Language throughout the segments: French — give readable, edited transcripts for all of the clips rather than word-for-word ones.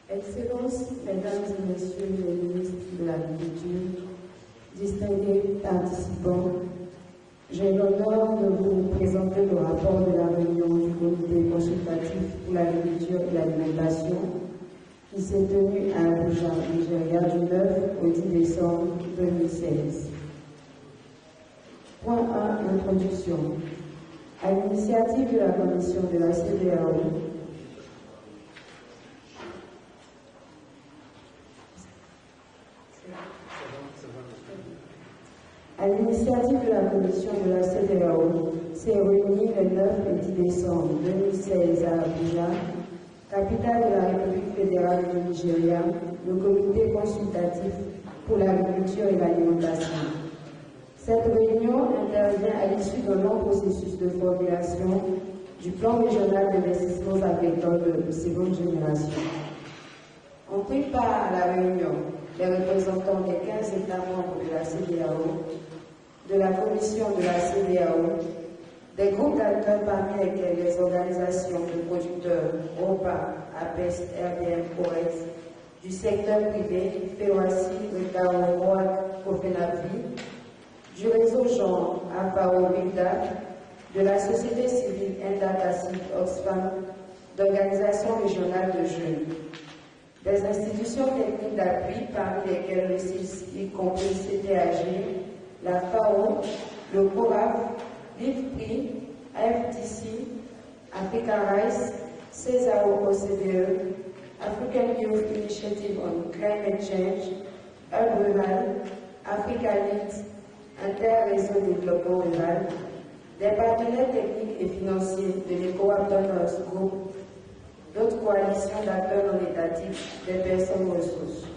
Excellences, Mesdames et Messieurs les ministres de l'Agriculture, distingués participants, j'ai l'honneur de vous présenter le rapport de la réunion du Comité consultatif pour l'agriculture et l'alimentation qui s'est tenue à Abuja, Nigeria, du 9 au 10 décembre 2016. Point 1. Introduction. À l'initiative de la Commission de la CEDEAO, s'est réunie le 9 et 10 décembre 2016 à Abuja, capitale de la République fédérale du Nigeria, le Comité consultatif pour l'agriculture et l'alimentation. Cette réunion intervient à l'issue d'un long processus de formulation du plan régional d'investissements agricoles de seconde génération. On prit part à la réunion les représentants des 15 États membres de la CEDEAO, de la Commission de la CEDEAO, des groupes d'acteurs parmi lesquels les organisations de producteurs, OPA, APES, RDM, COREX, du secteur privé, FEOACI, RECAO, ROAC, COFENAVI, du réseau genre AFAO, BILDA, de la société civile Indatacic, Oxfam, d'organisations régionales de jeunes, des institutions techniques d'appui parmi lesquelles le CIS, y compris CTAG, la FAO, le CORAF, l'IFPRI, AFTC, Africa Rice, CESAO OCDE, African Youth Initiative on Climate Change, Hub Rural, Africa Leads, Inter-Réseau Développement Rural, des partenaires techniques et financiers de l'ECOWAP Donors Group, d'autres coalitions d'acteurs non étatiques, des personnes ressources.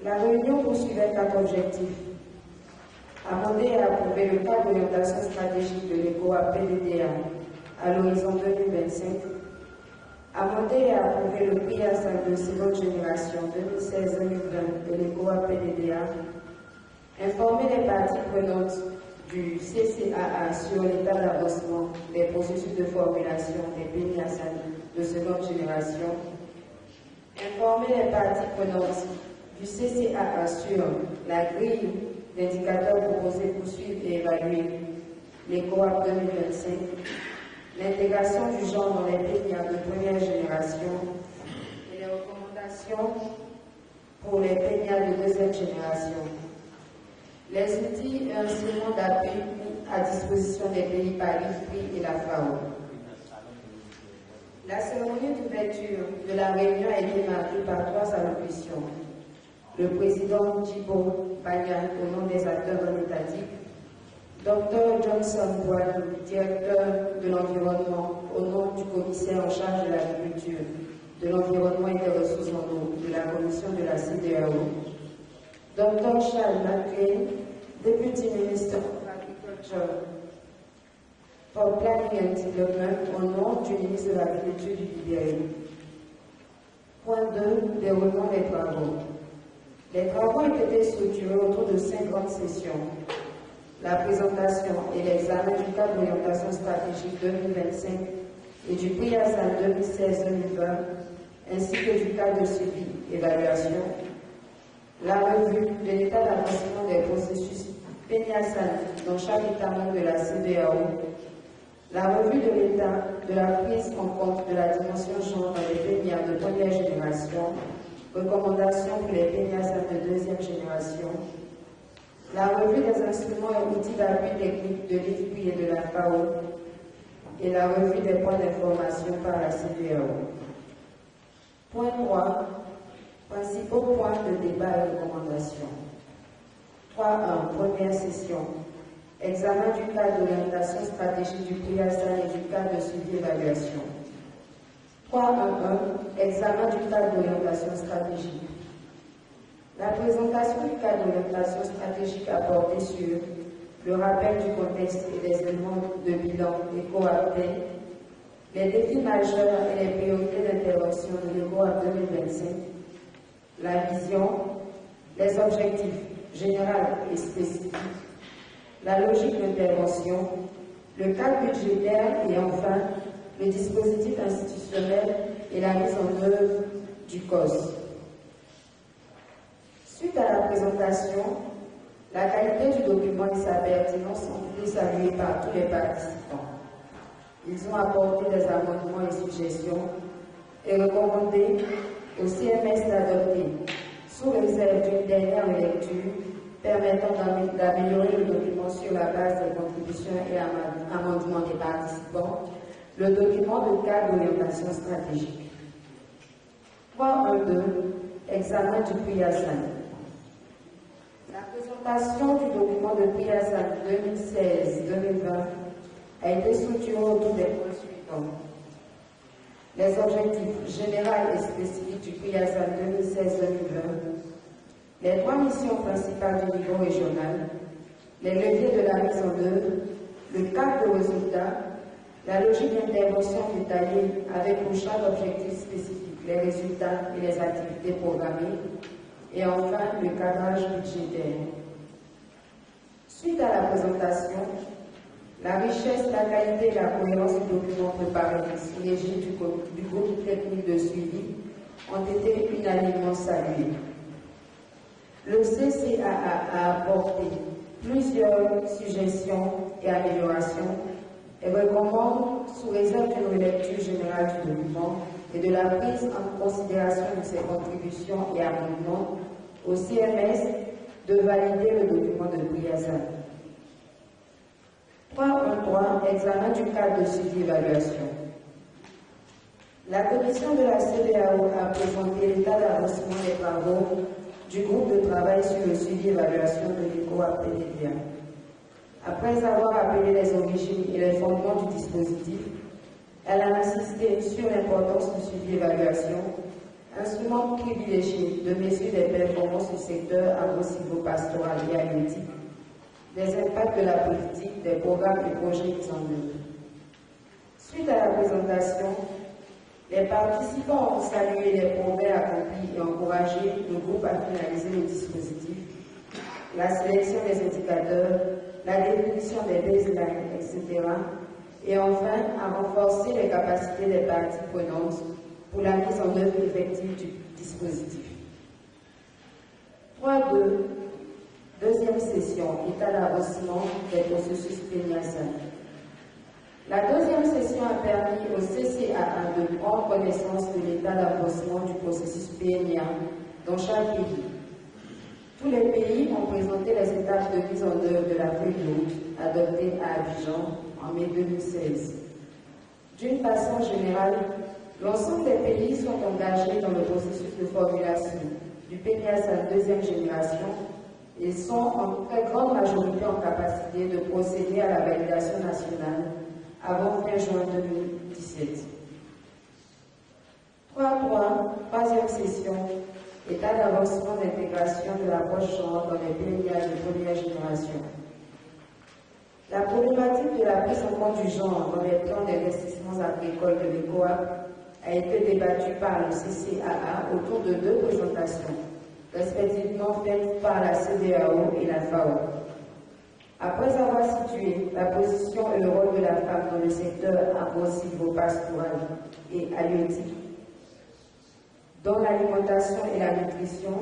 La réunion poursuivait 4 objectifs. Amender et approuver le cadre d'orientation stratégique de l'ECOWAP-PDDA à l'horizon 2025. Amender et approuver le prix à salle de seconde génération 2016-2020 de l'ECOWAP-PDDA. Informer les parties prenantes du CCAA sur l'état d'avancement des processus de formulation des PNIASAN de seconde génération. Informer les parties prenantes du CCAA sur la grille d'indicateurs proposés pour suivre et évaluer l'ECOWAP 2025, l'intégration du genre dans les PNIA de première génération et les recommandations pour les PNIA de deuxième génération. Les outils et instruments d'appui à disposition des pays par l'IFPRI et la FAO. La cérémonie d'ouverture de la réunion a été marquée par 3 allocutions. Le président Djibo Bagnan au nom des acteurs non étatiques, Dr Johnson Boadou, directeur de l'environnement au nom du commissaire en charge de l'agriculture, de l'environnement et des ressources en eau de la commission de la CEDEAO, Dr Charles McLean, Deputy Minister of Agriculture for Planning and Development au nom du ministre de l'Agriculture du Libéria. Point 2. Déroulement des travaux. Les travaux ont été structurés autour de 5 grandes sessions. La présentation et l'examen du cadre d'orientation stratégique 2025 et du prix ASAN 2016-2020, ainsi que du cadre de suivi, évaluation. La revue de l'état d'avancement des processus PNIASAN dans chaque État membre de la CEDEAO. La revue de l'état de la prise en compte de la dimension genre dans les PNIA de première génération. Recommandations pour les PNIASAN de deuxième génération. La revue des instruments et outils d'appui technique de l'IFPRI et de la FAO. Et la revue des points d'information par la CEDEAO. Point 3. Principaux points de débat et recommandations. 3.1. Première session. Examen du cadre d'orientation stratégique du prix ASAN et du cadre de suivi évaluation. 3.1. Examen du cadre d'orientation stratégique. La présentation du cadre d'orientation stratégique a porté sur le rappel du contexte et des éléments de bilan ECOWAP, les défis majeurs et les priorités d'intervention de l'ECOWAP 2025, la vision, les objectifs généraux et spécifiques, la logique d'intervention, le cadre budgétaire et enfin le dispositif institutionnel et la mise en œuvre COS. Suite à la présentation, la qualité du document et sa pertinence ont été saluées par tous les participants. Ils ont apporté des amendements et suggestions et recommandé au CMS d'adopter, sous réserve d'une dernière lecture, permettant d'améliorer le document sur la base des contributions et amendements des participants, le document de cadre d'orientation stratégique. 3.1.2. Examen du prix Hassan. La présentation du document de prix Hassan 2016-2020 a été structurée autour des points suivants. Les objectifs généraux et spécifiques du prix Hassan 2016-2020, les trois missions principales du niveau régional, les leviers de la mise en œuvre, le cadre de résultats, la logique d'intervention détaillée avec pour chaque objectif spécifique, les résultats et les activités programmées, et enfin le cadrage budgétaire. Suite à la présentation, la richesse, la qualité et la cohérence du document préparé sous l'égide du groupe technique de suivi ont été unanimement salués. Le CCAA a apporté plusieurs suggestions et améliorations et recommande, sous réserve d'une relecture générale du document et de la prise en considération de ses contributions et amendements, au CMS de valider le document de prix Hassan. 3.1.3. Examen du cadre de suivi-évaluation. La commission de la CEDEAO a présenté l'état d'avancement des travaux du groupe de travail sur le suivi-évaluation de l'ECOA-PDVA. Après avoir appelé les origines et les fondements du dispositif, elle a insisté sur l'importance du suivi-évaluation, instrument privilégié de mesure des performances du secteur agro-silvopastoral et halieutique, des impacts de la politique, des programmes et projets mis en œuvre. Suite à la présentation, les participants ont salué les progrès accomplis et encouragé le groupe à finaliser le dispositif, la sélection des indicateurs, la définition des baselines, etc. et enfin à renforcer les capacités des parties prenantes pour la mise en œuvre effective du dispositif. 3.2. Deuxième session, état d'avancement des processus PNIASAN. La deuxième session a permis au CCAA de prendre connaissance de l'état d'avancement du processus PNIA dans chaque pays. Tous les pays ont présenté les étapes de mise en œuvre de la feuille de route adoptée à Abidjan en mai 2016. D'une façon générale, l'ensemble des pays sont engagés dans le processus de formulation du PNIASAN deuxième génération et sont en très grande majorité en capacité de procéder à la validation nationale avant fin juin 2017. 3.3. Troisième session, état d'avancement d'intégration de l'approche genre dans les PNIA de première génération. La problématique de la prise en compte du genre dans les plans d'investissements agricoles de l'ECOA a été débattue par le CCAA autour de deux présentations, respectivement faites par la CEDEAO et la FAO. Après avoir situé la position et le rôle de la femme dans le secteur agro-silvopastoral et halieutique, dans l'alimentation et la nutrition,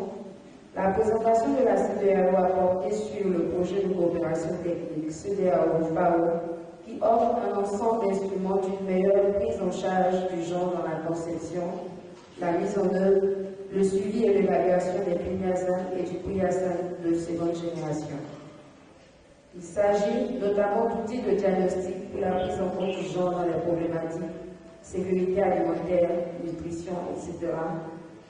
la présentation de la CEDEAO a porté sur le projet de coopération technique CEDEAO-FAO qui offre un ensemble d'instruments d'une meilleure prise en charge du genre dans la conception, la mise en œuvre, le suivi et l'évaluation des PNIASAN et du PRIASAN de seconde génération. Il s'agit notamment d'outils de diagnostic pour la prise en compte du genre dans les problématiques, sécurité alimentaire, nutrition, etc.,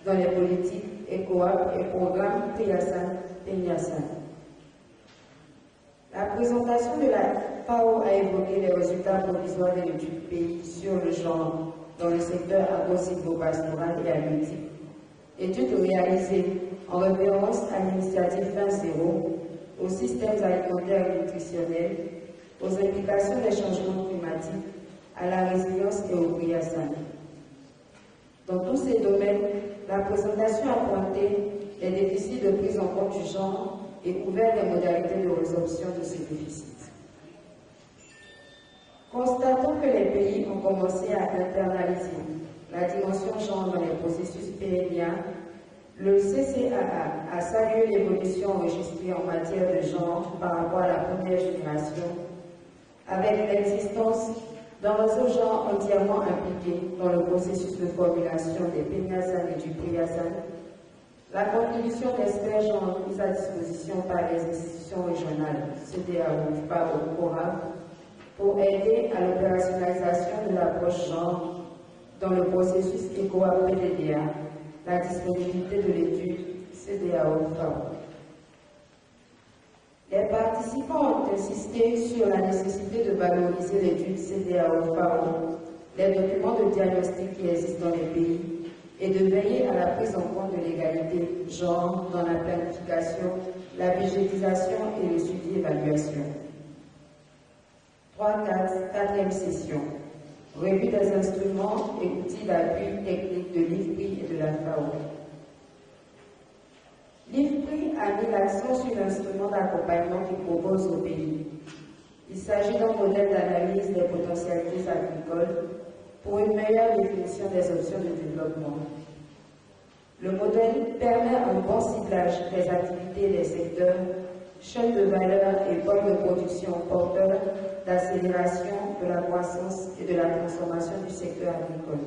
dans les politiques, ECOAP et programmes PRIASAN, PNIASAN. La présentation de la FAO a évoqué les résultats provisoires de l'étude pays sur le genre dans le secteur agro-silvopastoral et halieutique, étude réalisée en référence à l'initiative Fin Zéro, aux systèmes alimentaires et nutritionnels, aux implications des changements climatiques, à la résilience et au PRIASAN. Dans tous ces domaines, la présentation a pointé les déficits de prise en compte du genre et ouvert des modalités de résorption de ces déficits. Constatons que les pays ont commencé à internaliser la dimension genre dans les processus PNIA, le CCAA a salué l'évolution enregistrée en matière de genre par rapport à la première génération, avec l'existence d'un réseau genre entièrement impliqué dans le processus de formulation des PNIASAN et du PRIASAN, la contribution d'experts genre mise à disposition par les institutions régionales, CEDEAO, FAO, CORAB, pour aider à l'opérationnalisation de l'approche genre dans le processus ECOA-PDDA, la disponibilité de l'étude CEDEAO-FAO. Les participants ont insisté sur la nécessité de valoriser l'étude CEDEAO-FAO, les documents de diagnostic qui existent dans les pays, et de veiller à la prise en compte de l'égalité genre dans la planification, la budgétisation et le suivi évaluation. 4e session. Revue des instruments et outils d'appui technique de l'IFPRI et de la FAO. L'IFPRI a mis l'accent sur l'instrument d'accompagnement qu'il propose au pays. Il s'agit d'un modèle d'analyse des potentialités agricoles pour une meilleure définition des options de développement. Le modèle permet un bon ciblage des activités et des secteurs, chaînes de valeur et pôles de production porteurs d'accélération de la croissance et de la transformation du secteur agricole.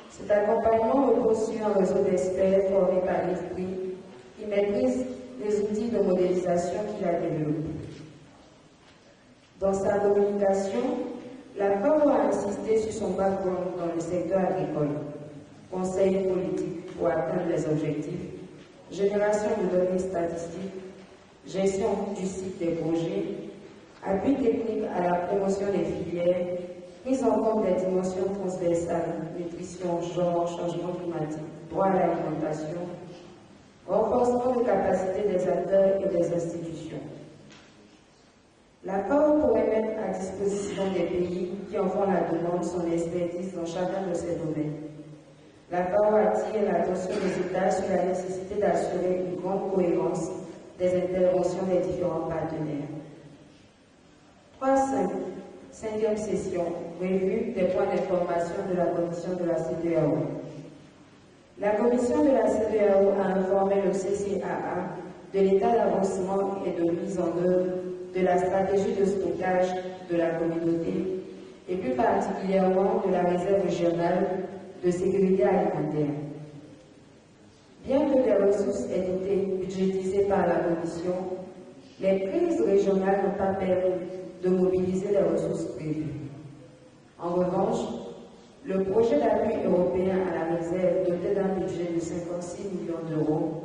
Cet accompagnement repose sur un réseau d'experts formés par l'IFPRI qui maîtrise les outils de modélisation qu'il a développés. Dans sa communication, la FAO a insisté sur son background dans le secteur agricole, conseil politique pour atteindre les objectifs, génération de données statistiques, gestion du cycle des projets, appui technique à la promotion des filières, prise en compte des dimensions transversales, nutrition, genre, changement climatique, droit à l'alimentation, renforcement de capacité des acteurs et des institutions. La FAO pourrait mettre à disposition des pays qui en font la demande son expertise dans chacun de ces domaines. La FAO attire l'attention des États sur la nécessité d'assurer une grande cohérence des interventions des différents partenaires. 5e session, revue des points d'information de la commission de la CEDEAO. La commission de la CEDEAO a informé le CCAA de l'état d'avancement et de mise en œuvre de la stratégie de stockage de la communauté et plus particulièrement de la réserve régionale de sécurité alimentaire. Bien que les ressources aient été budgétisées par la Commission, les crises régionales n'ont pas permis de mobiliser les ressources prévues. En revanche, le projet d'appui européen à la réserve, doté d'un budget de 56 millions d'euros,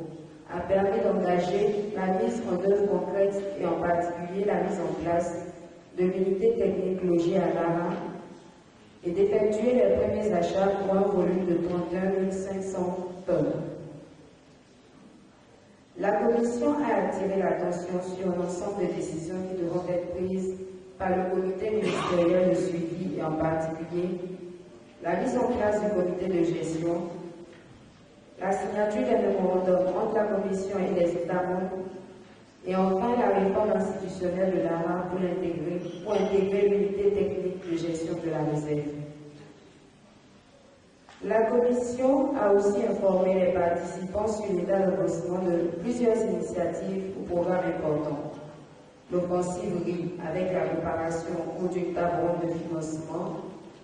a permis d'engager la mise en œuvre concrète et en particulier la mise en place de l'unité technique logée à Lara et d'effectuer les premiers achats pour un volume de 31 500 tonnes. La Commission a attiré l'attention sur l'ensemble des décisions qui devront être prises par le comité ministériel de suivi et en particulier la mise en place du comité de gestion, la signature des mémorandums entre la Commission et les États membres et enfin la réforme institutionnelle de l'ARA pour intégrer l'unité technique de gestion de la réserve. La Commission a aussi informé les participants sur l'état d'avancement de plusieurs initiatives ou programmes importants. L'offensive riz avec la préparation du tableau de financement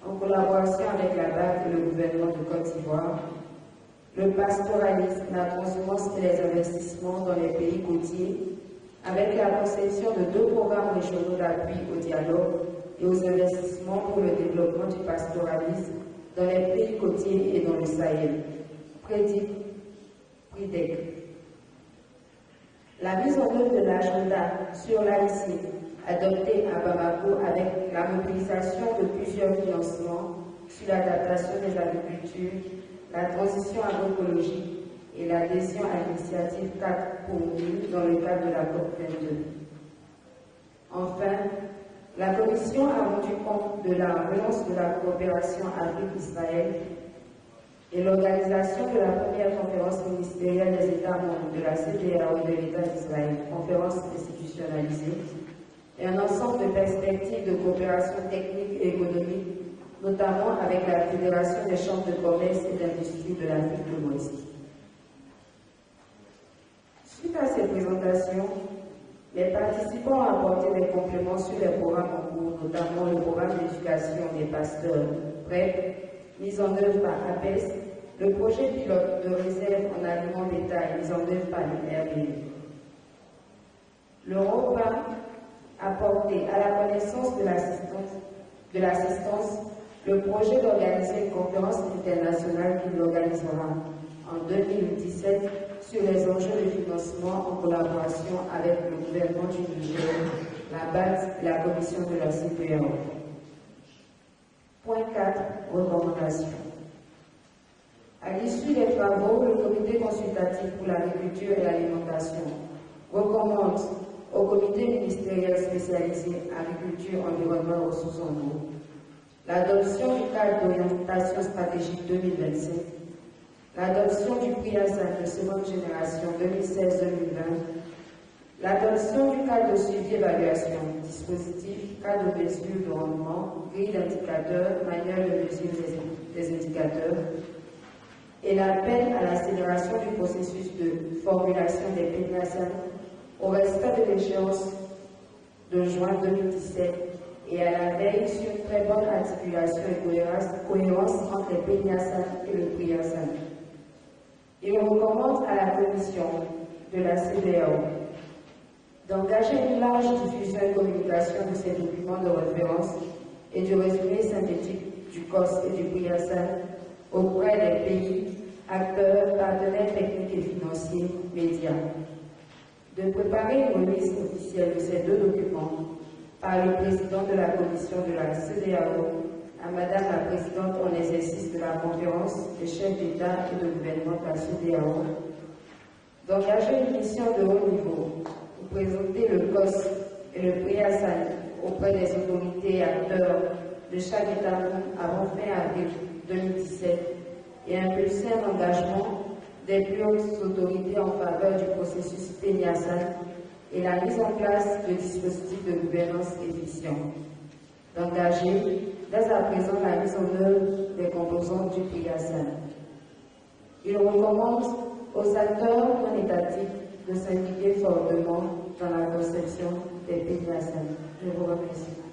en collaboration avec la BAC et le gouvernement de Côte d'Ivoire, le pastoralisme, la transhumance et les investissements dans les pays côtiers avec la conception de 2 programmes régionaux d'appui au dialogue et aux investissements pour le développement du pastoralisme dans les pays côtiers et dans le Sahel, PRIDEC. La mise en œuvre de l'agenda sur l'AIC, adopté à Bamako avec la mobilisation de plusieurs financements sur l'adaptation des agricultures, la transition agroécologique et l'adhésion à l'initiative 4 pour 1000 dans le cadre de la COP22. Enfin, la Commission a rendu compte de la relance de la coopération Afrique-Israël et l'organisation de la première conférence ministérielle des États membres de la CEDEAO et de l'État d'Israël, conférence institutionnalisée, et un ensemble de perspectives de coopération technique et économique notamment avec la Fédération des chambres de commerce et d'industrie de l'Afrique de l'Ouest. Suite à ces présentations, les participants ont apporté des compléments sur les programmes en cours, notamment le programme d'éducation des pasteurs PrEP, mis en œuvre par APES, le projet pilote de réserve en aliments bétail mis en œuvre par l'IRB. Le repas a porté à la connaissance de l'assistance le projet d'organiser une conférence internationale qui l'organisera en 2017 sur les enjeux de financement en collaboration avec le gouvernement du Niger, la BAD et la commission de la CPAO. Point 4. Recommandations. À l'issue des travaux, le comité consultatif pour l'agriculture et l'alimentation recommande au comité ministériel spécialisé agriculture, environnement et ressources en eau l'adoption du cadre d'orientation stratégique 2025, l'adoption du prix ASAN de seconde génération 2016-2020, l'adoption du cadre de suivi évaluation, dispositif, cadre de mesure de rendement, grille d'indicateurs, manuel de mesure des indicateurs, et l'appel à l'accélération du processus de formulation des PNASAN au respect de l'échéance de juin 2017 et à la veille sur une très bonne articulation et cohérence entre les PNASAN et le PRIASAN. Il recommande à la commission de la CBAO d'engager une large diffusion et communication de ces documents de référence et du résumé synthétique du COS et du PRIASAN auprès des pays, acteurs, partenaires techniques et financiers, médias. De préparer une remise officielle de ces deux documents par le président de la commission de la CEDEAO à Madame la Présidente en exercice de la conférence des chefs d'État et de gouvernement de la CEDEAO, d'engager une mission de haut niveau pour présenter le COS et le PRIASAN auprès des autorités et acteurs de chaque État membre avant fin avril 2017 et impulser un engagement des plus hautes autorités en faveur du processus PNASAN et la mise en place de dispositifs de gouvernance efficients. D'engager dès à présent la mise en œuvre des composantes du PRIASAN. Il recommande aux acteurs non étatiques de s'impliquer fortement dans la conception des PNASAN. Je vous remercie.